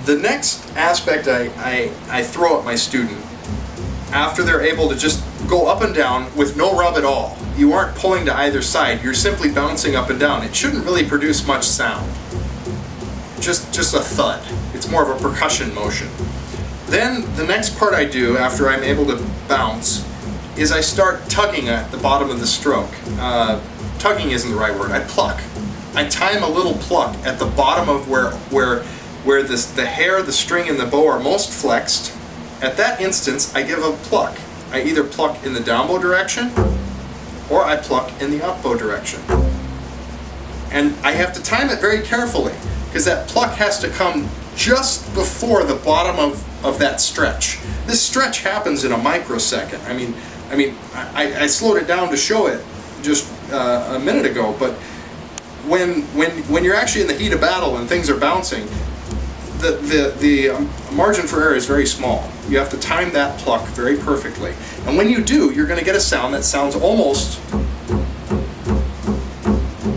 The next aspect I throw at my student, after they're able to just go up and down with no rub at all, you aren't pulling to either side, you're simply bouncing up and down. It shouldn't really produce much sound. Just a thud. It's more of a percussion motion. Then the next part I do after I'm able to bounce is I start tugging at the bottom of the stroke. Tugging isn't the right word, I pluck. I time a little pluck at the bottom of where the hair, the string, and the bow are most flexed. At that instance, I give a pluck. I either pluck in the down bow direction, or I pluck in the up bow direction. And I have to time it very carefully, because that pluck has to come just before the bottom of that stretch. This stretch happens in a microsecond. I slowed it down to show it just a minute ago, but when you're actually in the heat of battle and things are bouncing, the margin for error is very small. You have to time that pluck very perfectly. And when you do, you're going to get a sound that sounds almost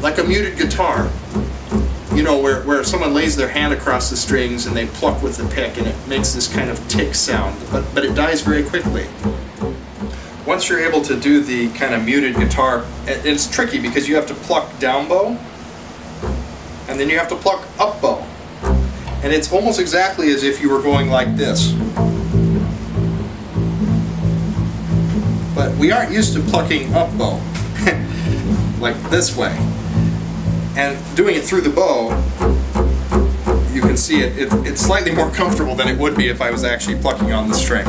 like a muted guitar. You know, where someone lays their hand across the strings and they pluck with the pick and it makes this kind of tick sound, but it dies very quickly. Once you're able to do the kind of muted guitar, it's tricky because you have to pluck down bow and then you have to pluck up bow. And it's almost exactly as if you were going like this. But we aren't used to plucking up bow, like this way. And doing it through the bow, you can see it's slightly more comfortable than it would be if I was actually plucking on the string.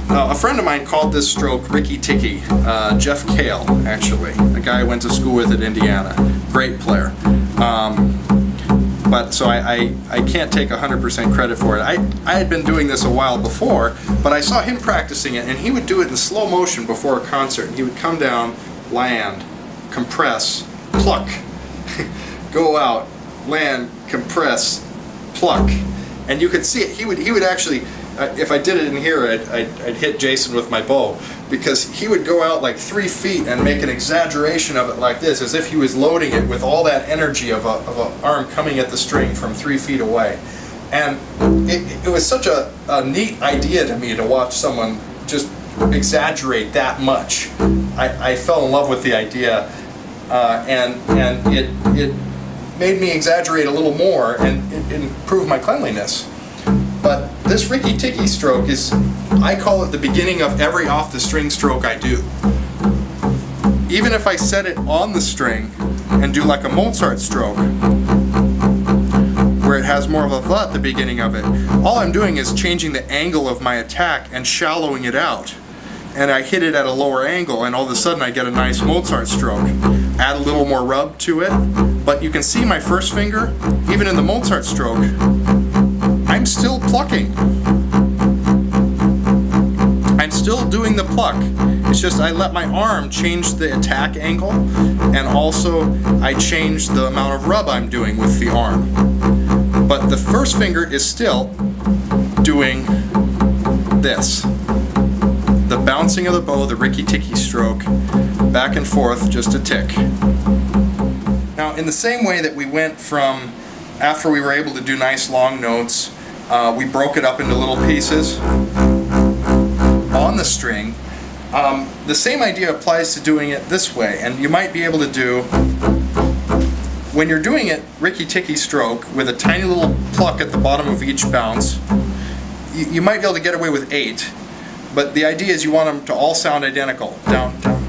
A friend of mine called this stroke Ricky Ticky, Jeff Kale, actually, a guy I went to school with at Indiana, great player. But so I can't take 100% credit for it. I had been doing this a while before, but I saw him practicing it, and he would do it in slow motion before a concert. He would come down, land, compress, pluck, go out, land, compress, pluck, and you could see it. He would actually, if I did it in here, I'd hit Jason with my bow, because he would go out like 3 feet and make an exaggeration of it like this, as if he was loading it with all that energy of an arm coming at the string from 3 feet away. And it was such a neat idea to me to watch someone just exaggerate that much. I fell in love with the idea, and it made me exaggerate a little more and it improved my cleanliness. But this Ricky Ticky stroke is, I call it the beginning of every off the string stroke I do. Even if I set it on the string and do like a Mozart stroke, where it has more of a thud at the beginning of it, all I'm doing is changing the angle of my attack and shallowing it out. And I hit it at a lower angle, and all of a sudden I get a nice Mozart stroke. Add a little more rub to it, but you can see my first finger, even in the Mozart stroke, I'm still plucking. I'm still doing the pluck. It's just I let my arm change the attack angle, and also I change the amount of rub I'm doing with the arm. But the first finger is still doing this. The bouncing of the bow, the Ricky Ticky stroke, back and forth, just a tick. Now, in the same way that we went from, after we were able to do nice long notes, we broke it up into little pieces on the string. The same idea applies to doing it this way, and you might be able to do, when you're doing it Ricky Ticky stroke with a tiny little pluck at the bottom of each bounce, you might be able to get away with 8, but the idea is you want them to all sound identical. Down, down,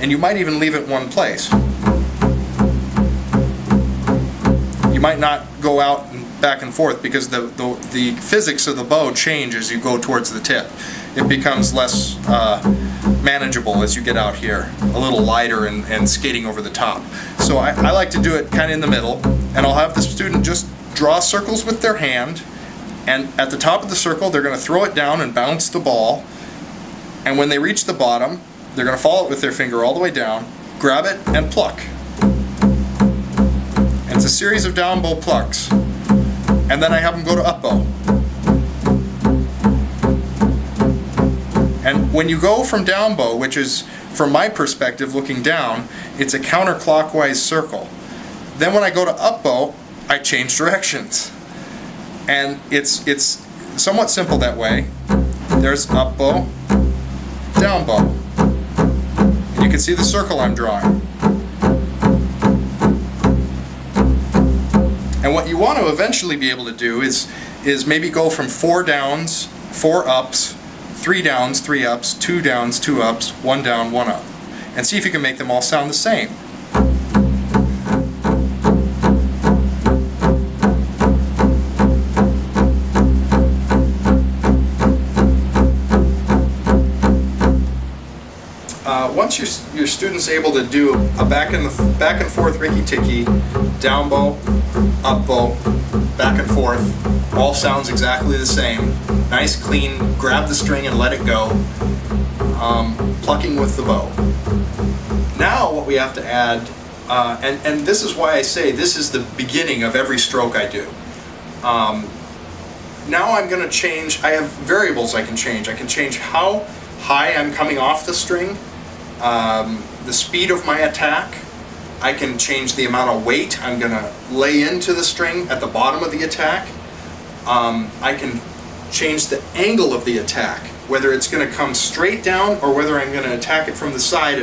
and you might even leave it in one place. You might not go out and back and forth because the physics of the bow change as you go towards the tip. It becomes less manageable as you get out here, a little lighter and skating over the top. So I like to do it kind of in the middle, and I'll have the student just draw circles with their hand, and at the top of the circle they're going to throw it down and bounce the ball, and when they reach the bottom they're going to follow it with their finger all the way down, grab it, and pluck. And it's a series of down bow plucks, and then I have them go to up bow. And when you go from down bow, which is from my perspective looking down, it's a counterclockwise circle. Then when I go to up bow, I change directions. And it's somewhat simple that way. There's up bow, down bow. And you can see the circle I'm drawing. And what you want to eventually be able to do is maybe go from 4 downs, 4 ups, 3 downs, 3 ups, 2 downs, 2 ups, 1 down, 1 up. And see if you can make them all sound the same. Once your student's able to do a back and forth ricky-ticky, down bow, up bow, back and forth, all sounds exactly the same. Nice, clean, grab the string and let it go. Plucking with the bow. Now what we have to add, and this is why I say this is the beginning of every stroke I do. Now I'm going to change, I have variables I can change. I can change how high I'm coming off the string, the speed of my attack. I can change the amount of weight I'm going to lay into the string at the bottom of the attack. I can change the angle of the attack, whether it's going to come straight down or whether I'm going to attack it from the side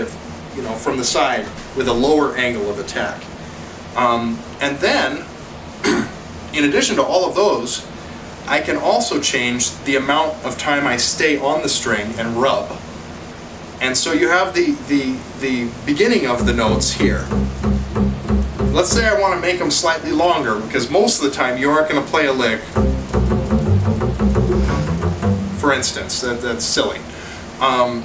from the side with a lower angle of attack. And then, in addition to all of those, I can also change the amount of time I stay on the string and rub. And so you have the beginning of the notes here. Let's say I want to make them slightly longer, because most of the time you aren't going to play a lick. For instance, that's silly.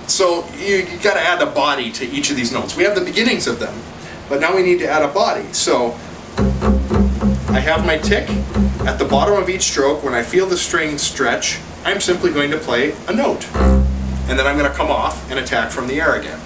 So you got to add a body to each of these notes. We have the beginnings of them, but now we need to add a body. So I have my tick. At the bottom of each stroke, when I feel the string stretch, I'm simply going to play a note. And then I'm going to come off and attack from the air again.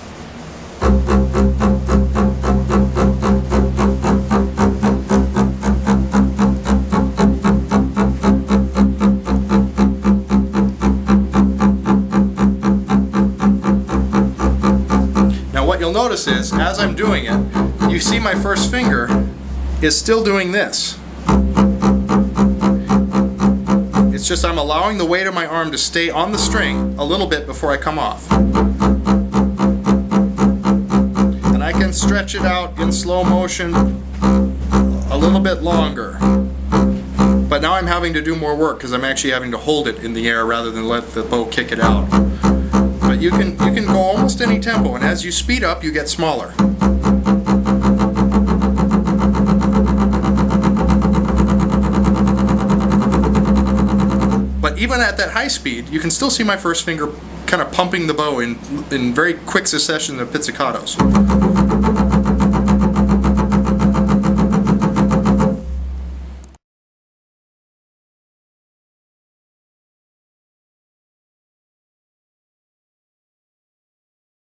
Now what you'll notice is, as I'm doing it, you see my first finger is still doing this. It's just I'm allowing the weight of my arm to stay on the string a little bit before I come off. And I can stretch it out in slow motion a little bit longer. But now I'm having to do more work because I'm actually having to hold it in the air rather than let the bow kick it out. But you can go almost any tempo, and as you speed up, you get smaller. Even at that high speed, you can still see my first finger kind of pumping the bow in very quick succession of pizzicatos.